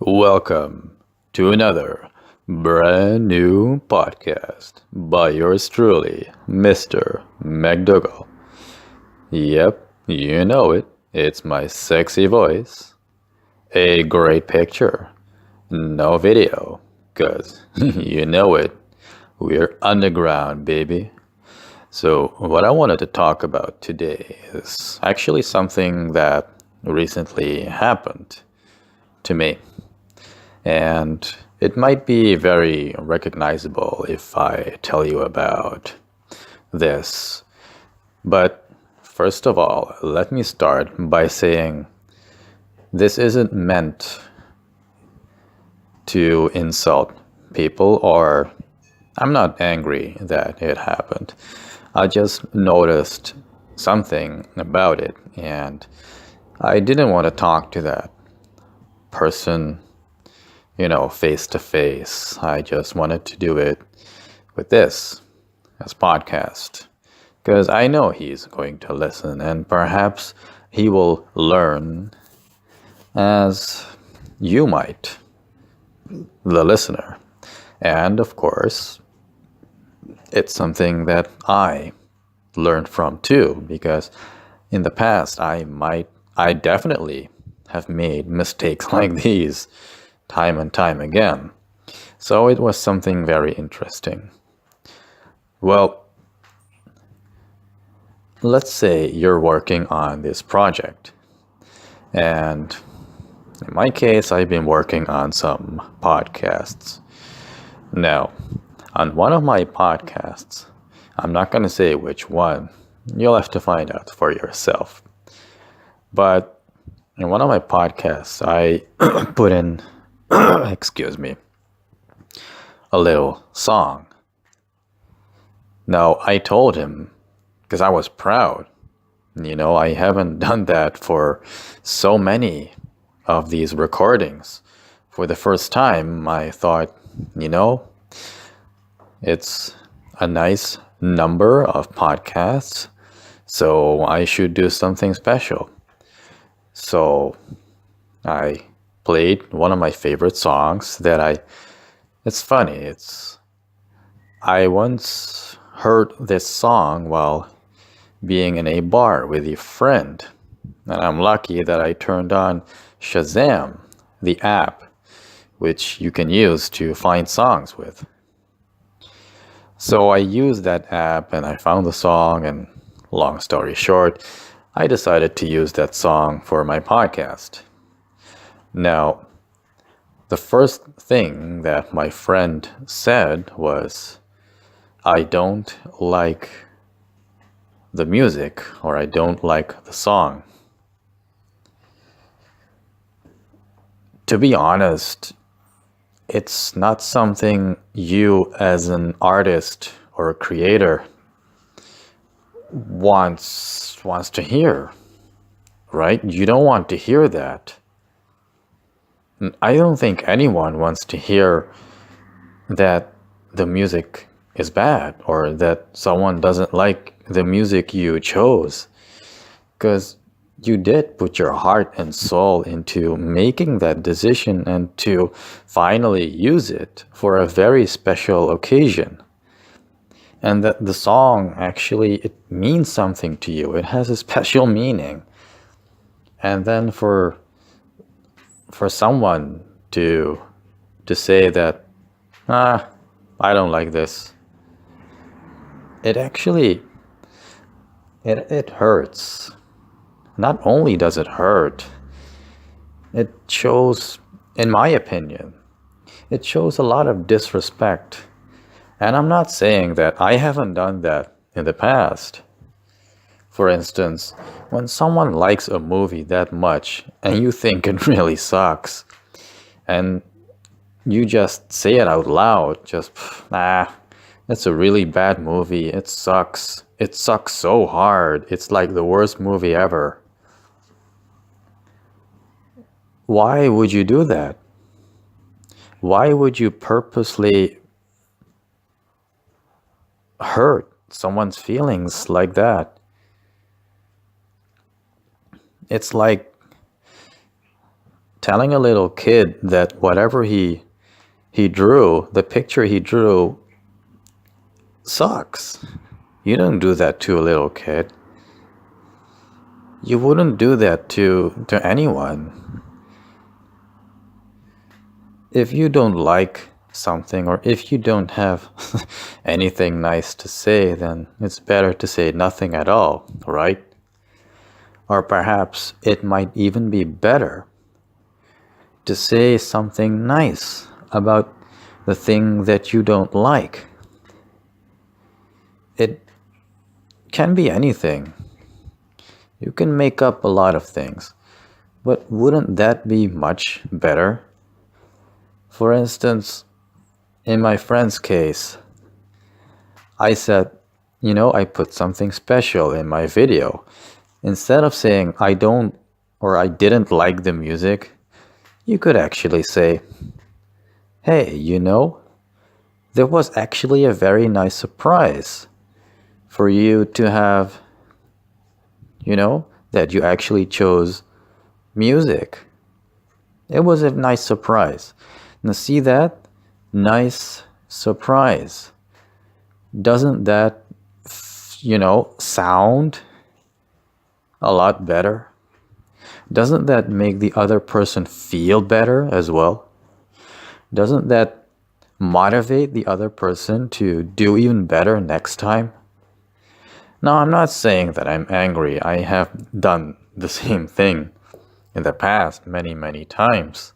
Welcome to another brand new podcast by yours truly, Mr. McDougall. Yep, you know it. It's my sexy voice, a great picture, no video, 'cause you know it. We're underground, baby. So, what I wanted to talk about today is actually something that recently happened to me. And it might be very recognizable if I tell you about this. But first of all, let me start by saying this isn't meant to insult people, or I'm not angry that it happened. I just noticed something about it, and I didn't want to talk to that person face to face. I just wanted to do it with this as podcast because I know he's going to listen and perhaps he will learn as you might, the listener. And of course, it's something that I learned from too because in the past I definitely have made mistakes like these time and time again. So it was something very interesting. Well, let's say you're working on this project. And in my case, I've been working on some podcasts. Now, on one of my podcasts, I'm not going to say which one. You'll have to find out for yourself. But in one of my podcasts, I put in, excuse me, a little song. Now, I told him, because I was proud, I haven't done that for so many of these recordings. For the first time, I thought, it's a nice number of podcasts, so I should do something special. So I played one of my favorite songs it's funny, I once heard this song while being in a bar with a friend. And I'm lucky that I turned on Shazam, the app, which you can use to find songs with. So I used that app and I found the song, and long story short, I decided to use that song for my podcast. Now, the first thing that my friend said was, I don't like the music, or I don't like the song. To be honest, it's not something you as an artist or a creator wants to hear, right? You don't want to hear that. I don't think anyone wants to hear that the music is bad or that someone doesn't like the music you chose, because you did put your heart and soul into making that decision and to finally use it for a very special occasion. And that the song actually, it means something to you. It has a special meaning. And then for someone to say that, I don't like this, it actually it hurts. Not only does it hurt, it shows, in my opinion, it shows a lot of disrespect. And I'm not saying that I haven't done that in the past. For instance, when someone likes a movie that much and you think it really sucks, and you just say it out loud, just, it's a really bad movie, it sucks. It sucks so hard, it's like the worst movie ever. Why would you do that? Why would you purposely hurt someone's feelings like that? It's like telling a little kid that whatever he drew, the picture he drew, sucks. You don't do that to a little kid. You wouldn't do that to anyone. If you don't like something, or if you don't have anything nice to say, then it's better to say nothing at all, right? Or perhaps it might even be better to say something nice about the thing that you don't like. It can be anything. You can make up a lot of things, but wouldn't that be much better? For instance, in my friend's case, I said, I put something special in my video. Instead of saying I don't or I didn't like the music, you could actually say, hey, there was actually a very nice surprise for you to have, that you actually chose music. It was a nice surprise. Now see that? Nice surprise. Doesn't that, sound a lot better? Doesn't that make the other person feel better as well? Doesn't that motivate the other person to do even better next time? Now, I'm not saying that I'm angry. I have done the same thing in the past many, many times.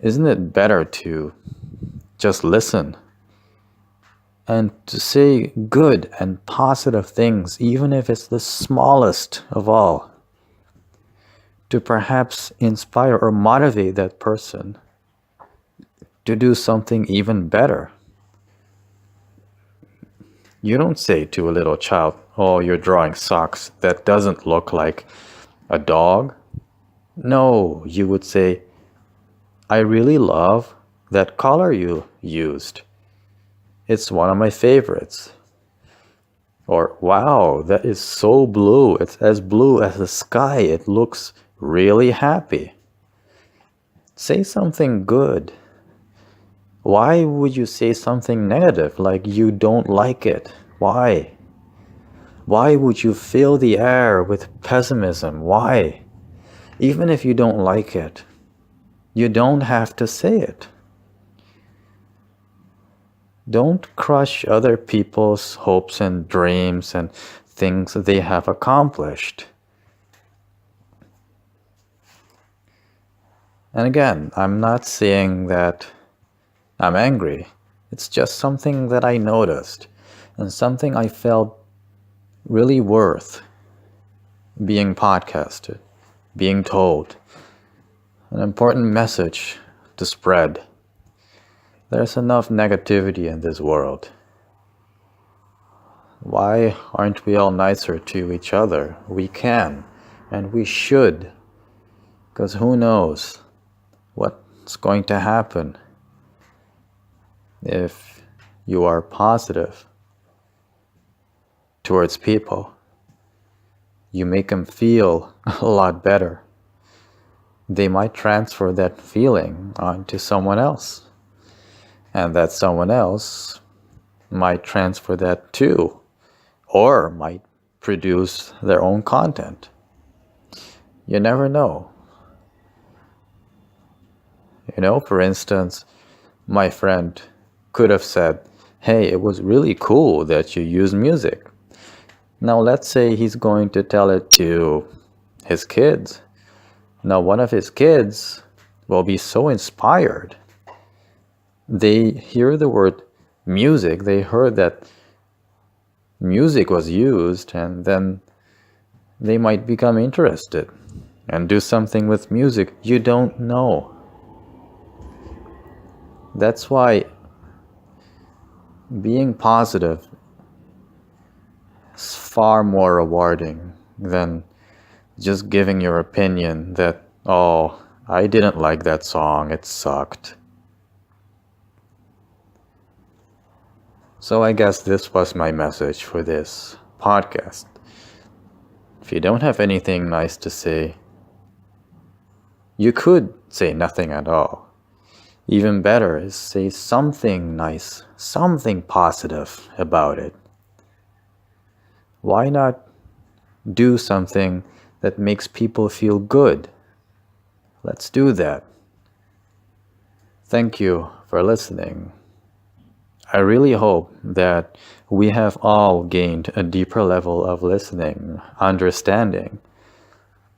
Isn't it better to just listen and to say good and positive things, even if it's the smallest of all, to perhaps inspire or motivate that person to do something even better? You don't say to a little child, oh, you're drawing socks. That doesn't look like a dog. No, you would say, I really love that color you used. It's one of my favorites. Or, wow, that is so blue. It's as blue as the sky. It looks really happy. Say something good. Why would you say something negative, like you don't like it? Why? Why would you fill the air with pessimism? Why? Even if you don't like it, you don't have to say it. Don't crush other people's hopes and dreams and things they have accomplished. And again, I'm not saying that I'm angry. It's just something that I noticed and something I felt really worth being podcasted, being told. An important message to spread. There's enough negativity in this world. Why aren't we all nicer to each other? We can, and we should, because who knows what's going to happen if you are positive towards people. You make them feel a lot better. They might transfer that feeling onto someone else. And that someone else might transfer that too, or might produce their own content. You never know. For instance, my friend could have said, hey, it was really cool that you use music. Now let's say he's going to tell it to his kids. Now one of his kids will be so inspired. They hear the word music, they heard that music was used, and then they might become interested and do something with music. You don't know. That's why being positive is far more rewarding than just giving your opinion that, oh, I didn't like that song, it sucked. So I guess this was my message for this podcast. If you don't have anything nice to say, You could say nothing at all. Even better is say something nice, something positive about it. Why not do something that makes people feel good? Let's do that. Thank you for listening. I really hope that we have all gained a deeper level of listening, understanding,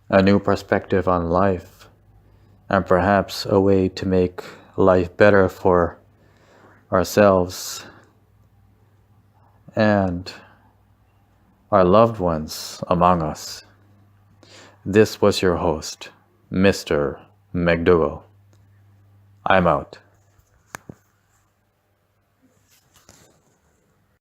a new perspective on life, and perhaps a way to make life better for ourselves and our loved ones among us. This was your host, Mr. McDougall. I'm out.